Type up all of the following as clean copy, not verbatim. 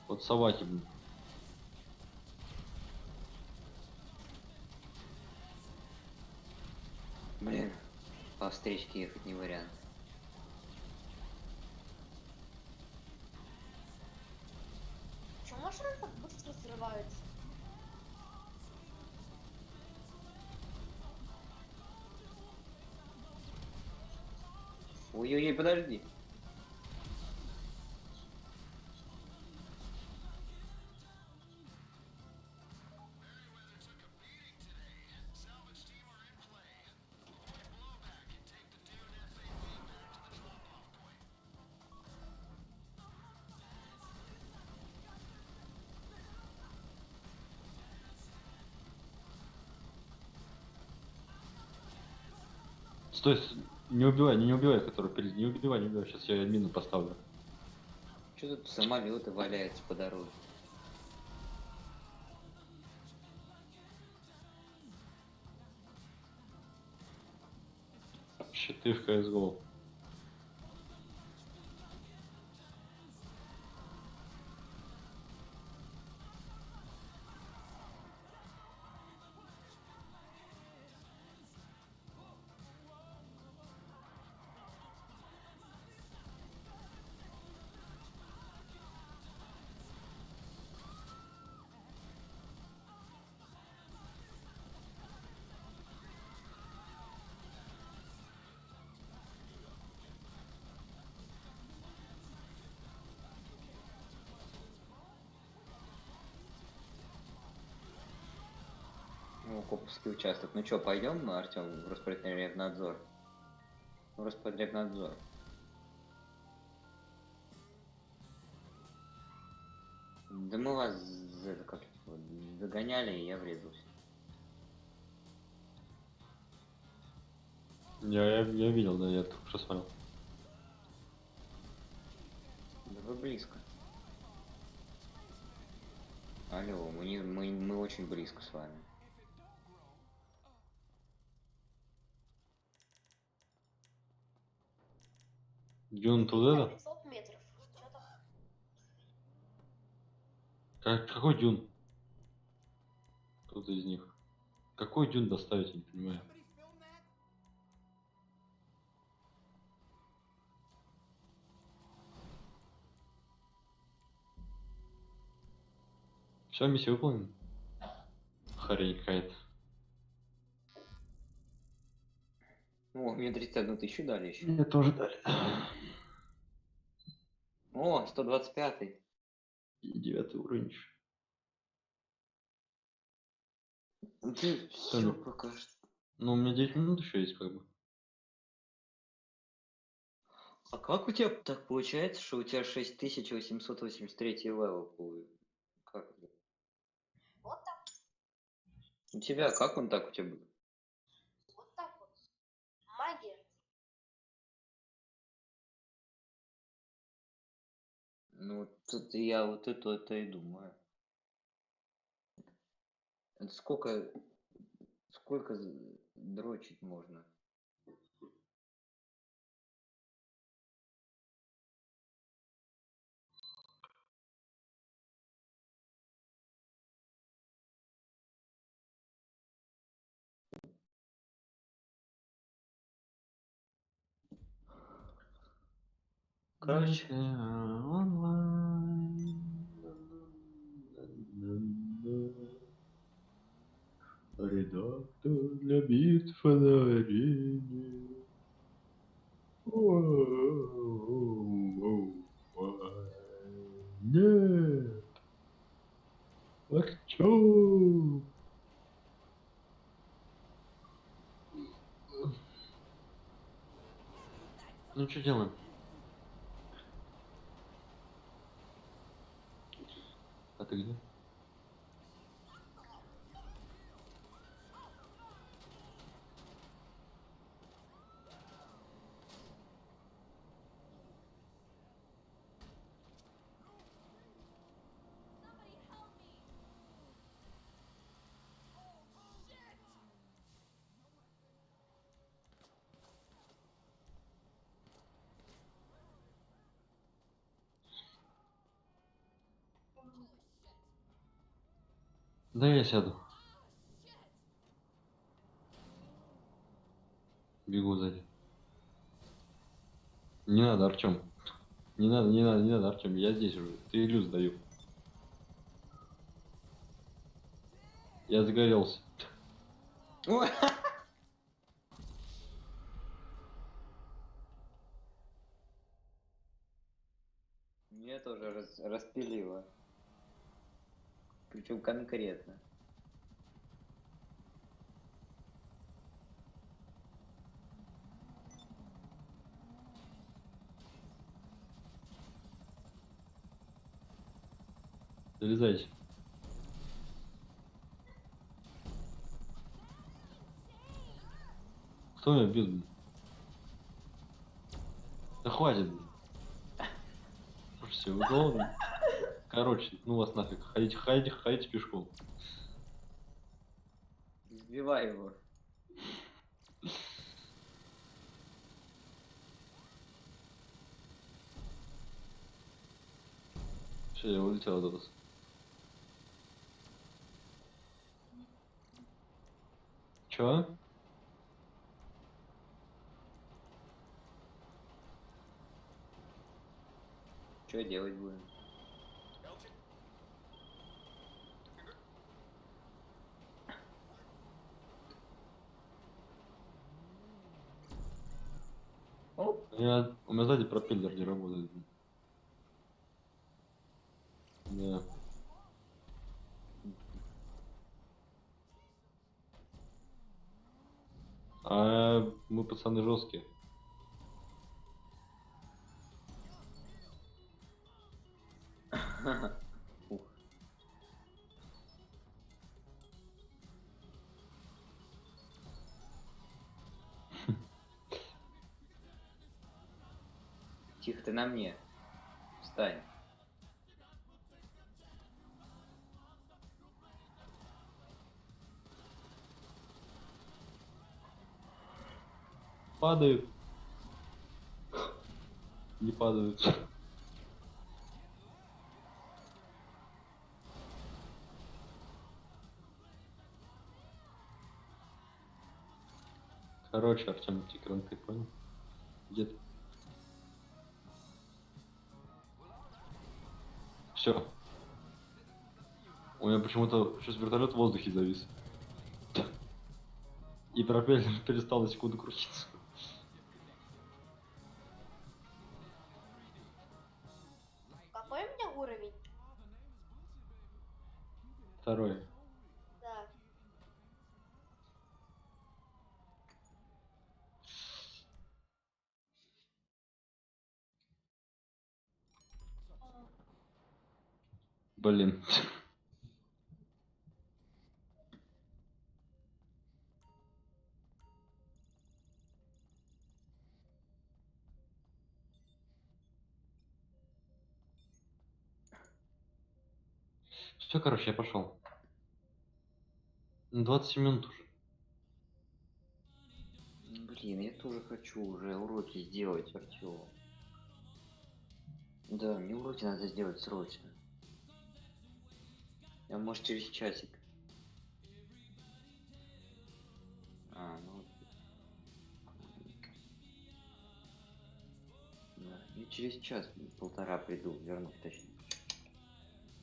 Вот собаки, блин. Блин, по встречке ехать не вариант. Почему машины так быстро взрываются? Ой-ой-ой, подожди. Стой, не убивай, не убивай, который перед... Не убивай, не убивай. Сейчас я мину поставлю. Что тут самолеты валяются по дороге? Щиты в CSGO. Ну, Коповский участок. Ну что, пойдем, Артем, в Роспотребнадзор? В Роспотребнадзор. Да мы вас как загоняли, и я врезался. Я видел, да, я только что смотрел. Да вы близко. Алло, мы очень близко с вами. Дюн туда, да? 500 метров. Что-то... Какой дюн? Кто-то из них. Какой дюн доставить, я не понимаю. Все, миссия выполнена. Хрень какая-то. О, мне 31 тысячу дали еще. Мне тоже дали. О, 125-й. И 9 уровень. Ну ты все ли? пока что. Ну, у меня 9 минут еще есть, как бы. А как у тебя так получается, что у тебя 6883 левел будет? Как это? Вот так, У тебя, как он так у тебя был? вот так вот. Магия. Ну, тут я вот это и думаю. Это сколько дрочить можно? Короче, Онлайн. Редактор для битв на арене. Нет. Артём. Ну что делаем? А ты где? Да я сяду. Бегу сзади. Не надо, Артем. Не надо, не надо, не надо, Артем. Я здесь уже. Ты иллюз даю. Я загорелся. Ой. Мне тоже распилило. Причем конкретно. Залезайте. Кто меня бьет, блин? Да хватит, блин. Слушайте, вы голодны? Короче, ну вас нафиг. Ходите пешком. Избивай его. Все, я улетел от вас. Чё? Что делать будем? Оп. У меня сзади пропеллер не работает. Да. А мы пацаны жесткие. Ух. Тихо, ты на мне. Встань. Падают. Не падают. Короче, Артем, Тигран, ты понял? Где ты? Все. У меня почему-то сейчас вертолет в воздухе завис. И пропеллер перестал на секунду крутиться. Какой у меня уровень? Второй. Да. Блин. Все, короче, я пошел. 27 минут уже. Блин, я тоже хочу уже уроки сделать, Артём. Да, мне уроки надо сделать срочно. А может через часик. Ну. Да, я через час, полтора приду, вернусь точнее.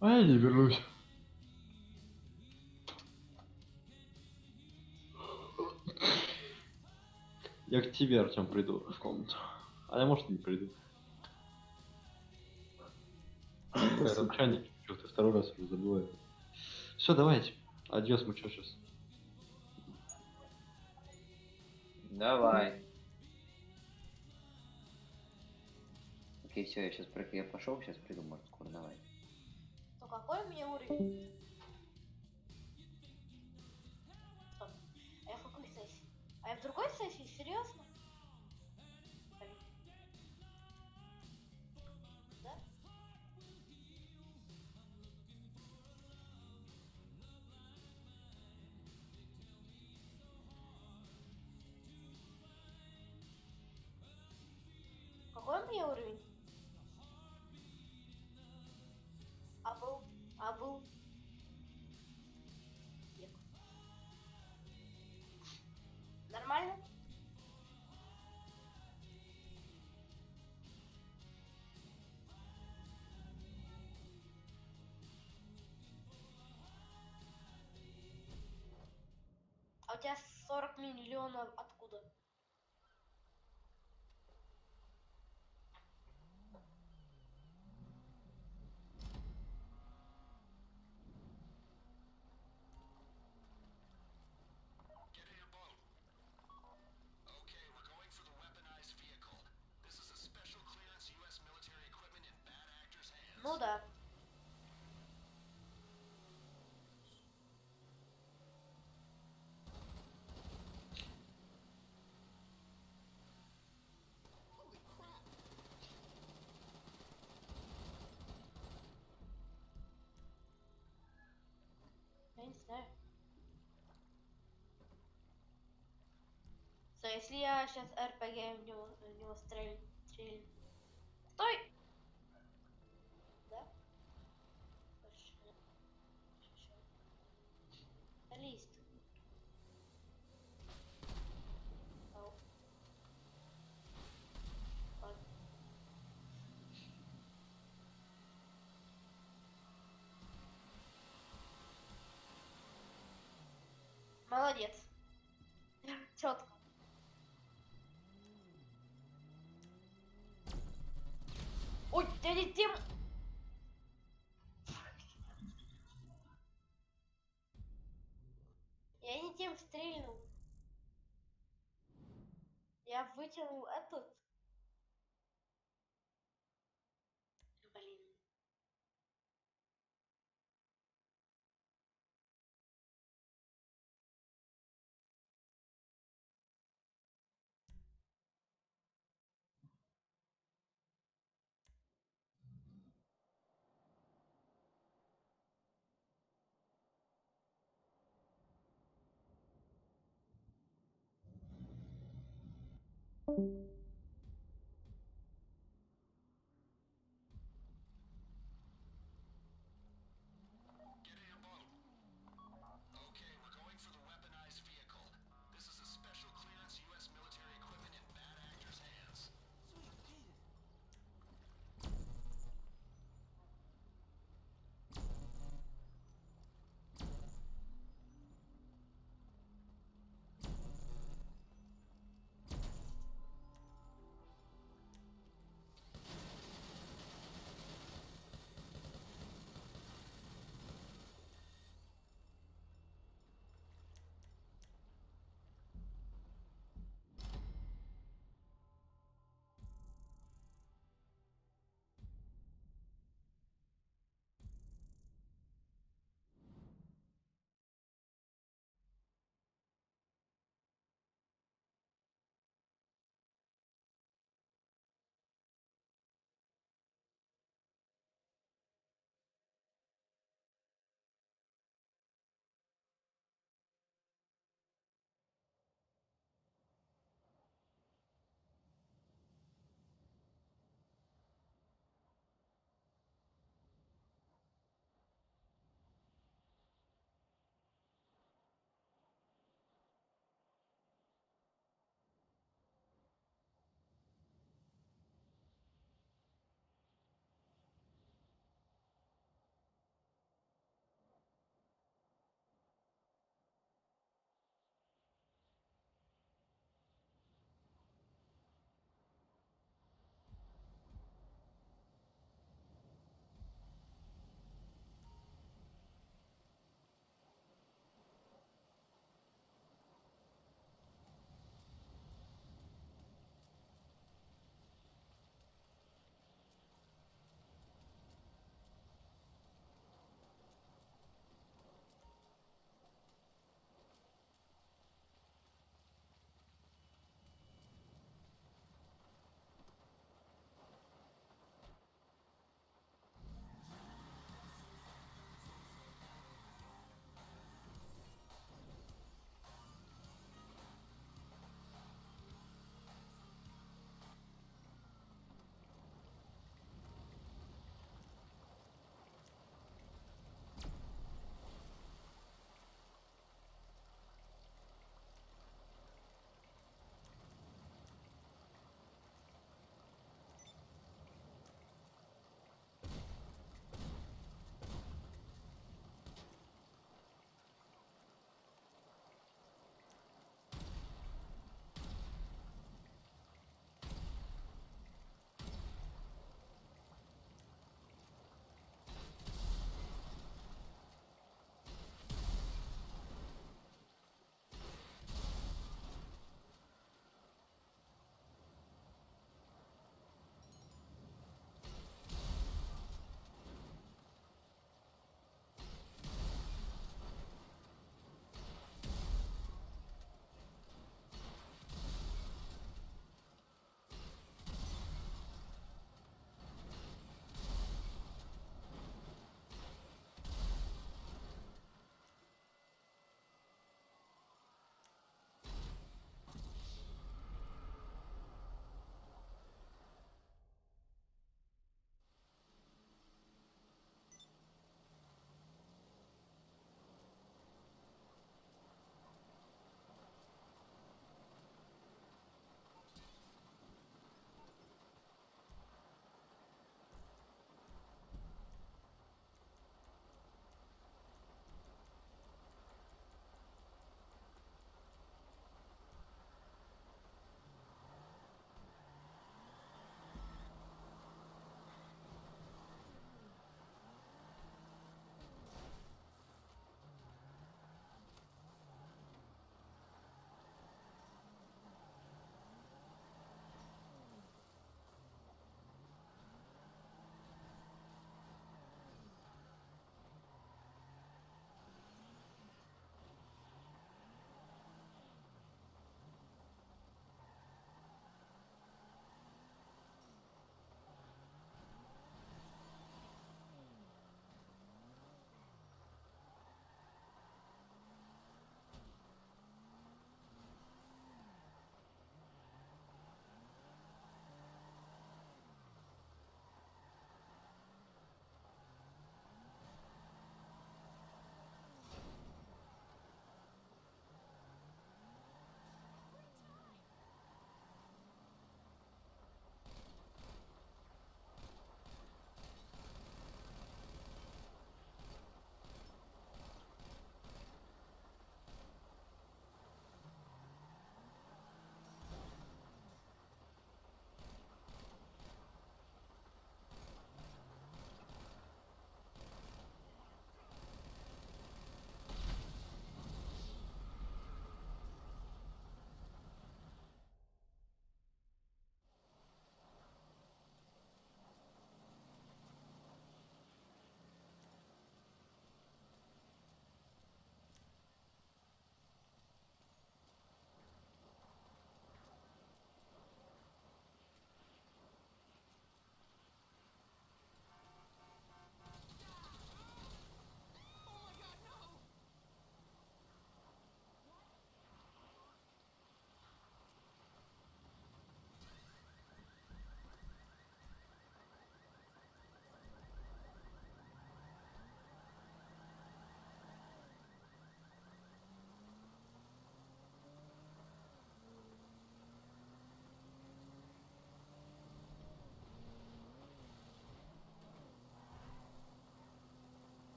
А я не вернусь. Я к тебе, Артем, приду в комнату. А я, может, и не приду. Я там чайник, что-то второй раз уже забываю. Все, давайте. Адьос, мы что сейчас? Давай. Окей, все, я сейчас я пошел, сейчас приду, может, скоро, давай. То какой у меня уровень? Стоп. А я в какой сессии? А я в другой сессии? Серьезно? Блин. Да? Какой у меня уровень? А был у тебя 40 миллионов откуда? Ну да. Я не знаю. Если я сейчас РПГ в него стрельну. Стой! Да? Хорошо. Хорошо. Лист. Ау. Ладно. Молодец. Четко. Ой, ты не тем. Я не тем стрельнул. Я вытянул этот. Блин.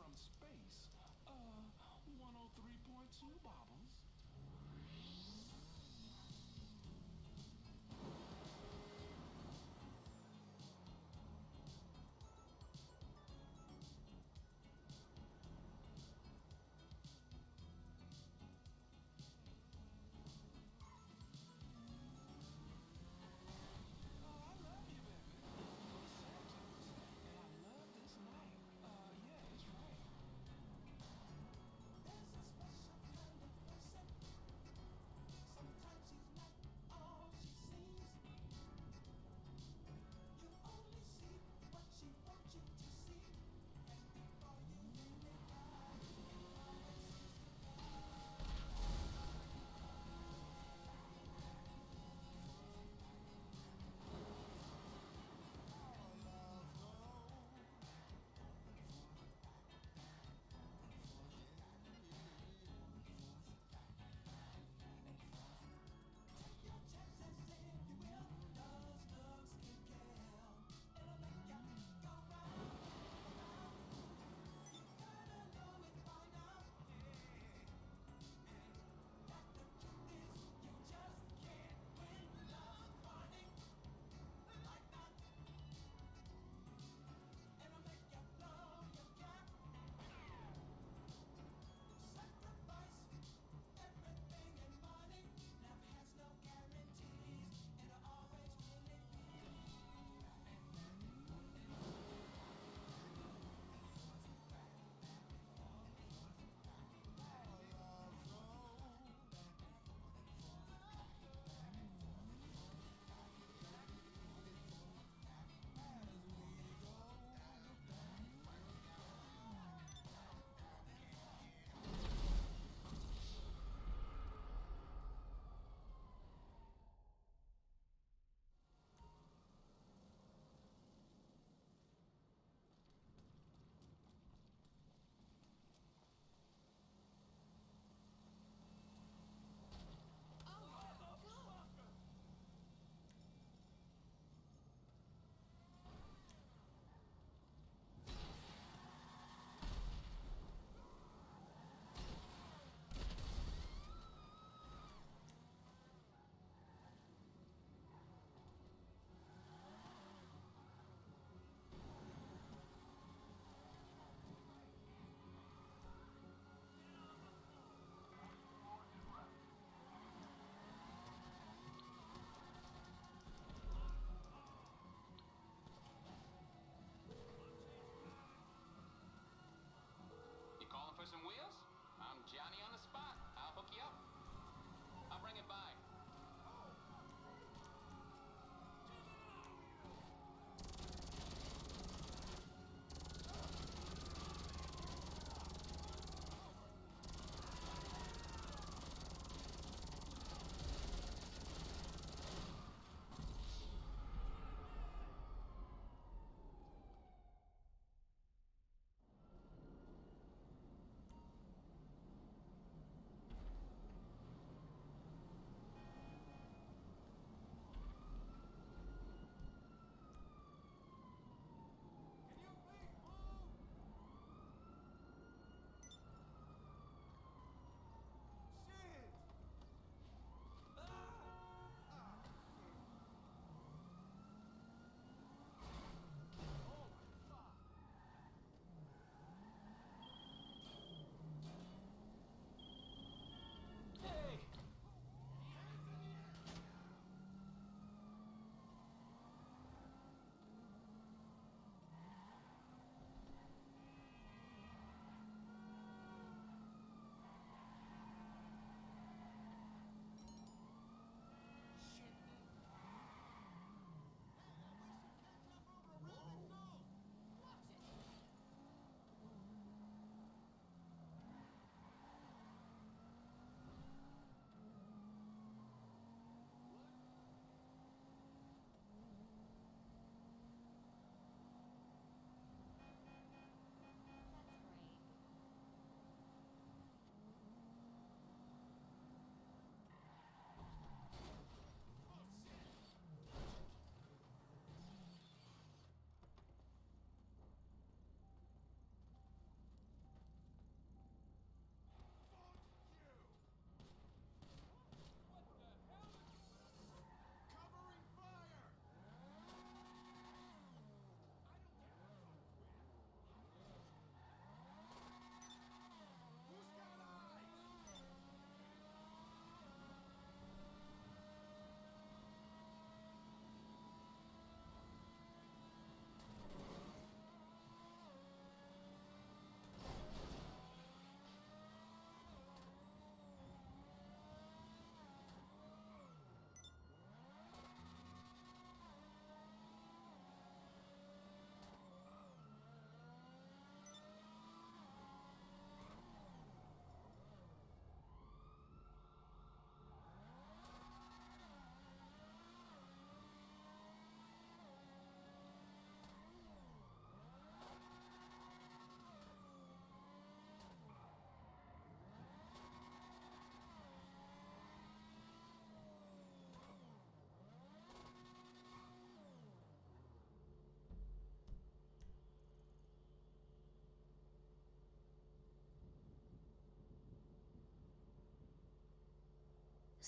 from space. 103.2 bobbles.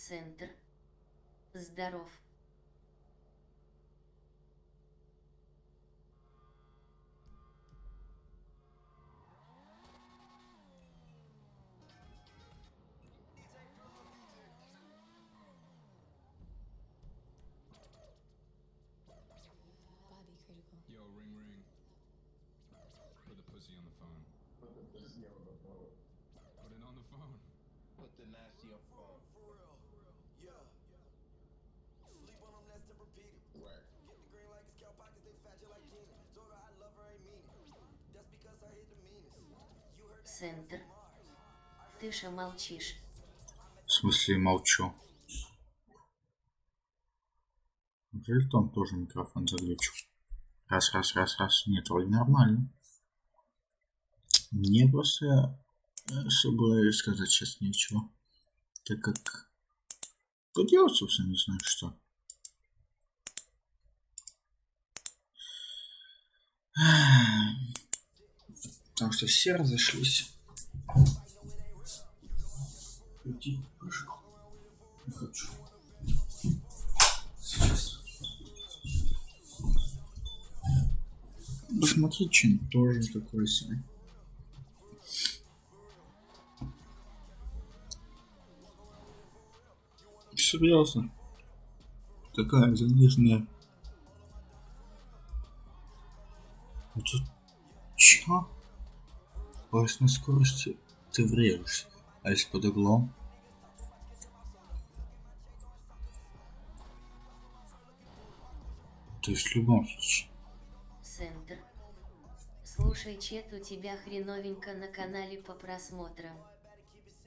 Центр. Здоров. Yo, ring ring. Put the pussy on the phone. Put the pussy on the phone. Put it on the phone. Put the nasty on phone. For real. Yeah. Sleep on them, that's Tempur-Pedic. Right. Get the green like it's cow pockets, they fat just like Gina. Told her I love her, ain't mean it. That's because I hit the meanest. You heard that Центр. Ты же молчишь. В смысле молчу? Неужели там тоже микрофон заглючил? Раз. Нет, вроде нормально. Мне просто особо сказать сейчас нечего. Так как... Поделать, собственно, не знаю что. Потому что все разошлись. Уйди, пожалуйста. Не хочу. Сейчас. Посмотреть что-нибудь тоже такое себе. Серьезно. Такая заниженная. А тут... Чё? Поезд на скорости ты врежешься. А если под углом? То есть в любом случае. Центр. Слушай, чет, у тебя хреновенько на канале по просмотрам.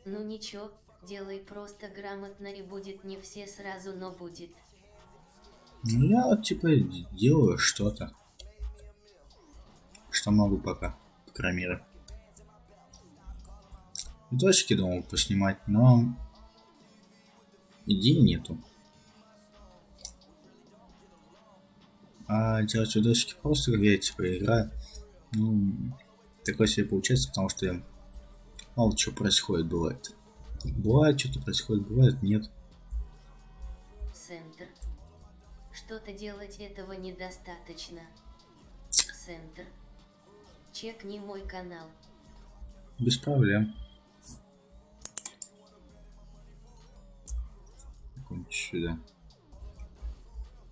Ну ничего, делай просто грамотно и будет не все сразу, но будет. Ну я типа делаю что-то. Что могу пока, по крайней мере. Видосики думал поснимать, но идеи нету. А делать видосики просто, как я типа играю, ну, такое себе получается, потому что мало что происходит, бывает. Бывает, что-то происходит, бывает, нет. Центр. Что-то делать этого недостаточно. Центр. Чекни мой канал. Без проблем. Какой-нибудь сюда.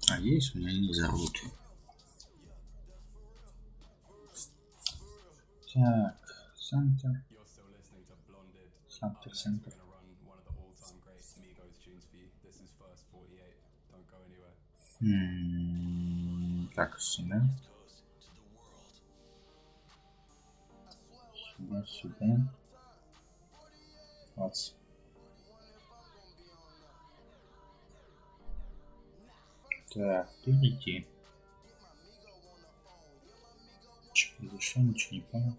А есть, меня не зовут. Так, центр. Центр. Так, сюда. Сюда. Вот. Так, перейти. Что произошло, ничего не понял.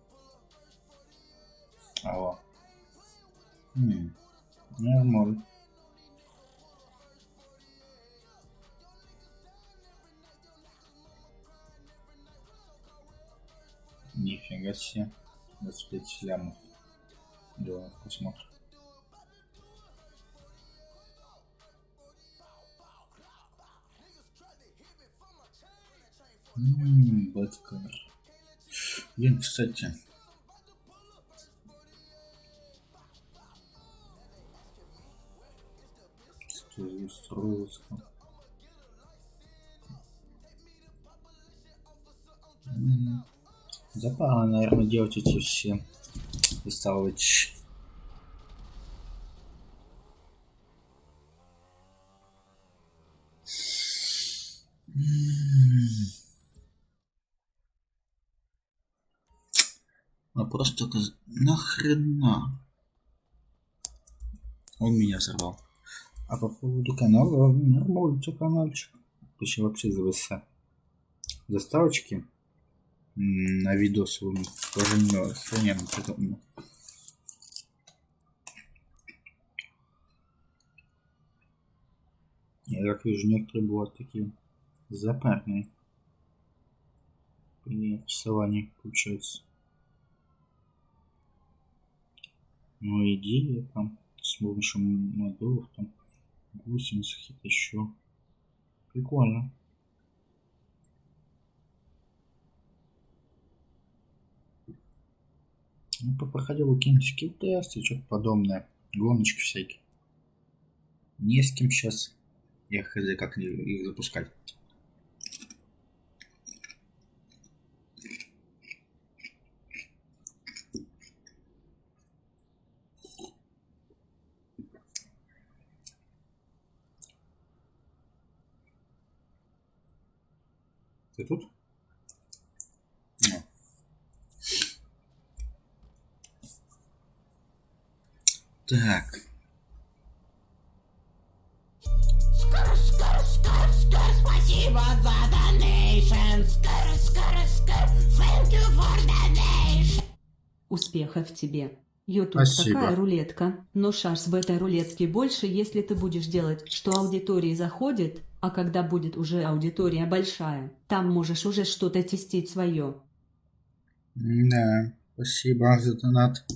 Алло. Нормально. Нифига себе. 25 лямов. Делаем посмотрим. Бэткар. Блин, кстати. Что здесь строилось? Запарно, наверное, делать эти все выставочки. Вопрос только нахрена он меня взорвал. А по поводу канала, нормальный каналчик. Почему вообще зависает? Заставочки на видосы у них тоже не охрененно придумано. Я как вижу, некоторые бывают такие запарные при рисовании получается. Ну идея там с помощью модулов там Гусеницы какие-то еще. Прикольно. Ну, проходил какие-нибудь скилл-тесты, что-то подобное. Гоночки всякие. Не с кем сейчас. Я хз, как их запускать. Ты тут? О. Так. Спасибо за donation. Thank you for donation. Успехов тебе. YouTube Спасибо. такая рулетка, но шанс в этой рулетке больше, если ты будешь делать, что аудитории заходит, а когда будет уже аудитория большая, там можешь уже что-то тестить свое. Да, спасибо за донат.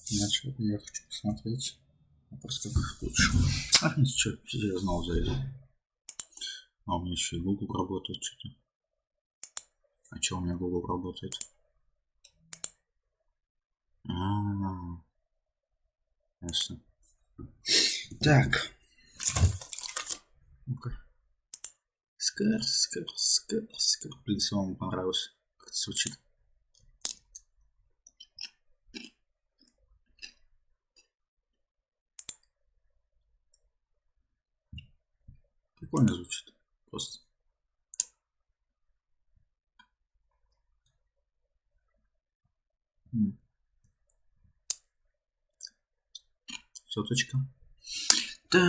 Значит, я хочу посмотреть. Просто как лучше. Ах, ничего, я знал за это. А у меня еще и Google работает что-то. А что у меня Google работает? Ясно. Так. Ну-ка. Скар. Блин, самому понравилось. Как это звучит. Прикольно звучит. Просто. Соточка. Да.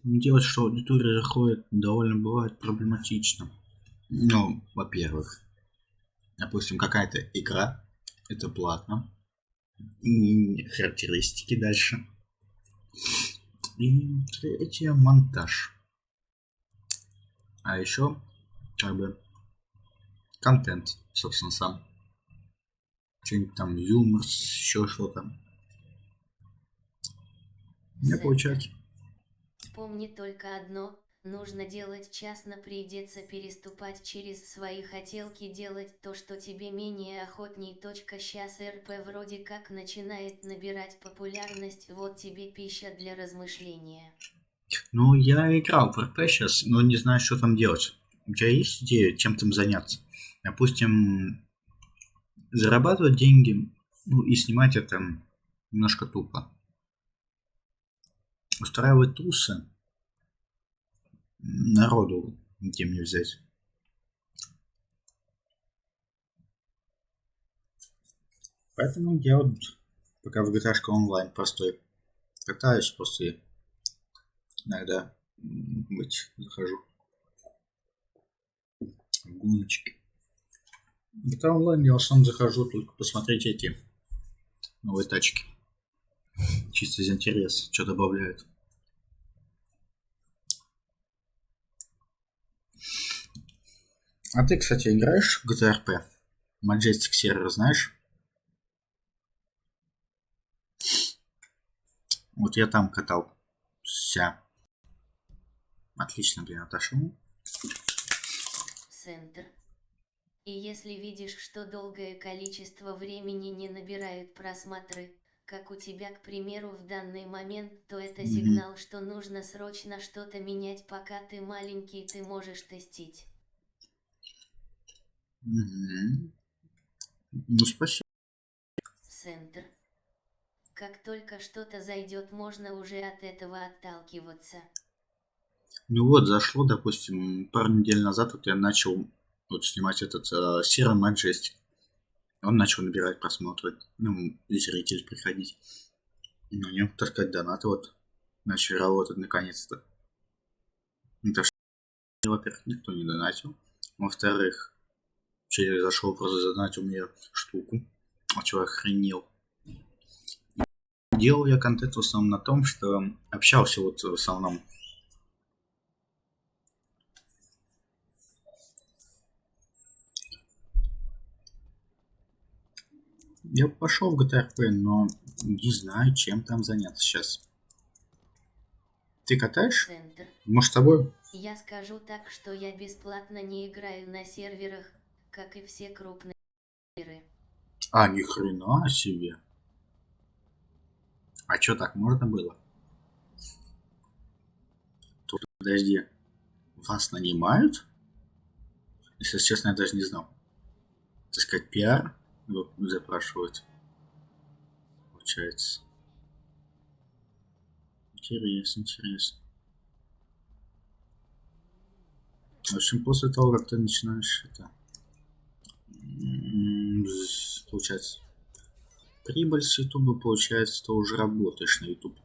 Делать, что аудитория заходит, довольно бывает проблематично. Ну, во-первых, допустим, какая-то игра, это платно. Характеристики дальше. И третье, монтаж. А еще, как бы, контент, собственно, сам. Что-нибудь там, юмор, еще что-то. Не получается. Помни только одно, нужно делать честно, придется переступать через свои хотелки, делать то, что тебе менее охотней. Сейчас РП вроде как начинает набирать популярность, вот тебе пища для размышления. Ну, я играл в РП сейчас, но не знаю, что там делать. У тебя есть идея, чем там заняться? Допустим, зарабатывать деньги, ну и снимать это немножко тупо. Устраивать тусы, народу где мне взять. Поэтому я вот пока в GTA онлайн простой катаюсь, после иногда захожу в гоночки. В GTA онлайн я в основном захожу только посмотреть эти новые тачки. Чисто из интереса, что добавляют. А ты, кстати, играешь в GTA RP? Majestic сервер знаешь? Вот я там катался. Отлично, блин, отошел. Центр. И если видишь, что долгое количество времени не набирают просмотры, как у тебя, к примеру, в данный момент, то это сигнал, что нужно срочно что-то менять, пока ты маленький, ты можешь тестить. Ну, спасибо. Центр. Как только что-то зайдет, можно уже от этого отталкиваться. Ну вот, зашло, допустим, пару недель назад вот я начал вот снимать этот Sierra Majestic. Он начал набирать просмотры, ну, и зрители приходить. На нем, так сказать, донаты вот начали работать наконец-то. Ну, так что, во-первых, никто не донатил. Во-вторых, человек зашел, просто задонатил мне штуку. А человек охренел. Делал я контент в основном на том, что общался вот в основном. Я пошел в GTRP, но не знаю, чем там заняться сейчас. Ты катаешь? Центр. Может, с тобой? Я скажу так, что я бесплатно не играю на серверах, как и все крупные игры. А, ни хрена себе. А чё, так можно было? Тут, подожди, вас нанимают? Если честно, я даже не знал. Так сказать, пиар вот, запрашивают. Получается. Интересно, интересно. В общем, после того, как ты начинаешь это... Получается, прибыль с Ютуба, получается, ты уже работаешь на Ютуб.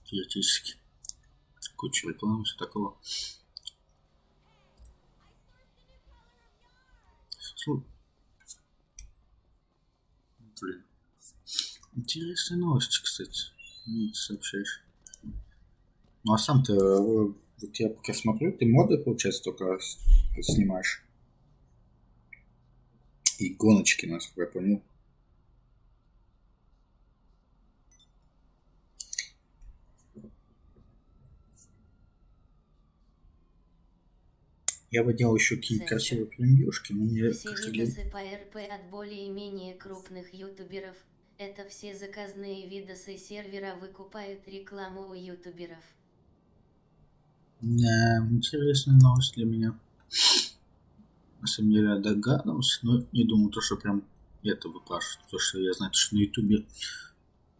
Теоретически. Куча рекламы, все такого. Блин. Интересные новости, кстати. Ну, ты сообщаешь. Ну а сам-то, вот я пока смотрю, ты моды, получается, только снимаешь. И гоночки, насколько я понял. Я бы делал еще какие-нибудь красивые премьюшки, но мне Все как-то видосы по РП от более-менее крупных ютуберов, это все заказные видосы сервера выкупают рекламу у ютуберов. Да, интересная новость для меня. На самом деле я догадывался, но не думал, то, что прям это выпрашивают. Потому что я знаю, что на ютубе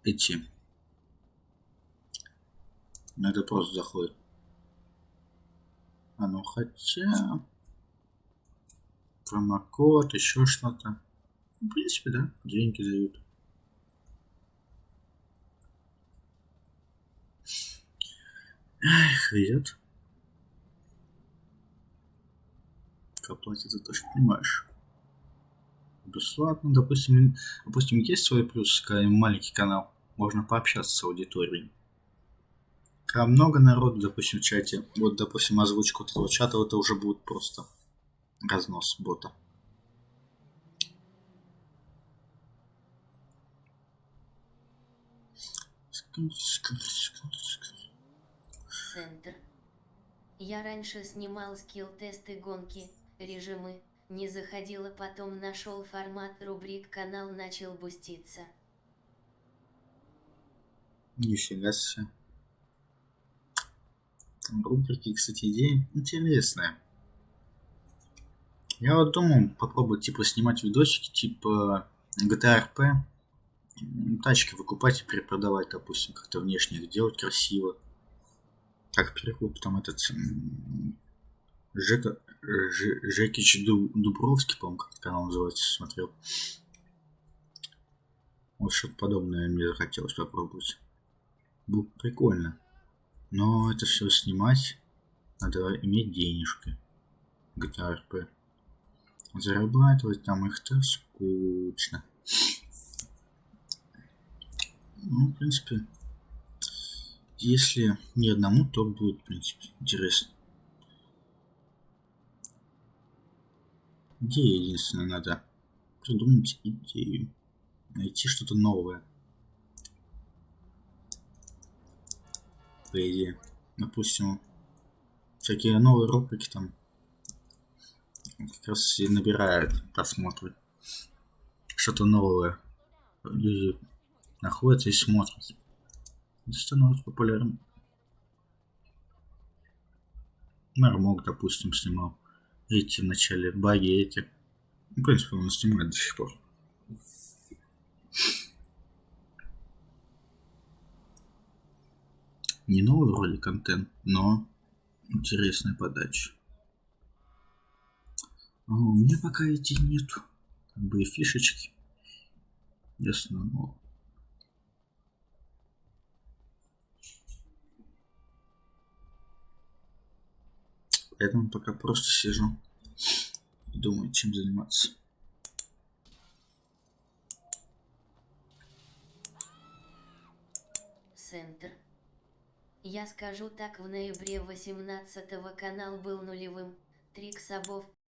эти... Ну, это просто заходит. А ну, хотя... Промокод, еще что-то. В принципе, да, деньги дают. Эх, везет. Как платить за то, что понимаешь. Бесплатно, допустим, есть свой плюс, когда маленький канал, можно пообщаться с аудиторией. Когда много народу, допустим, в чате, вот, допустим, озвучка вот этого чата, это уже будет просто разнос бота. Центр. Я раньше снимал скилл-тесты гонки, режимы, не заходила, потом нашел формат рубрик, канал начал буститься. Нифига себе. Рубрики, кстати, идея интересная. Я вот думал попробовать типа снимать видосики типа GTRP, тачки выкупать и перепродавать, допустим, как-то внешне их делать красиво. Как перекуп там этот Жекич Дубровский, по-моему, как канал называется, смотрел. Вот что-то подобное мне захотелось попробовать. Было прикольно. Но это все снимать надо иметь денежки. GTRP. Зарабатывать там их-то скучно. Ну, в принципе, если не одному, то будет, в принципе, интересно. Идея единственная, надо придумать идею. Найти что-то новое. По идее. Допустим, всякие новые рубрики там как раз и набирают просмотры. Что-то новое. Люди находятся и смотрят. И становится популярным. Мармок, допустим, снимал. Эти в начале баги, эти. В принципе, он снимает до сих пор. Не новый вроде контент, но интересная подача. А у меня пока идей нету. Как бы и фишечки. Ясно, но... Поэтому пока просто сижу и думаю, чем заниматься. Центр. Я скажу так, в ноябре 18-го канал был нулевым, Триксабов,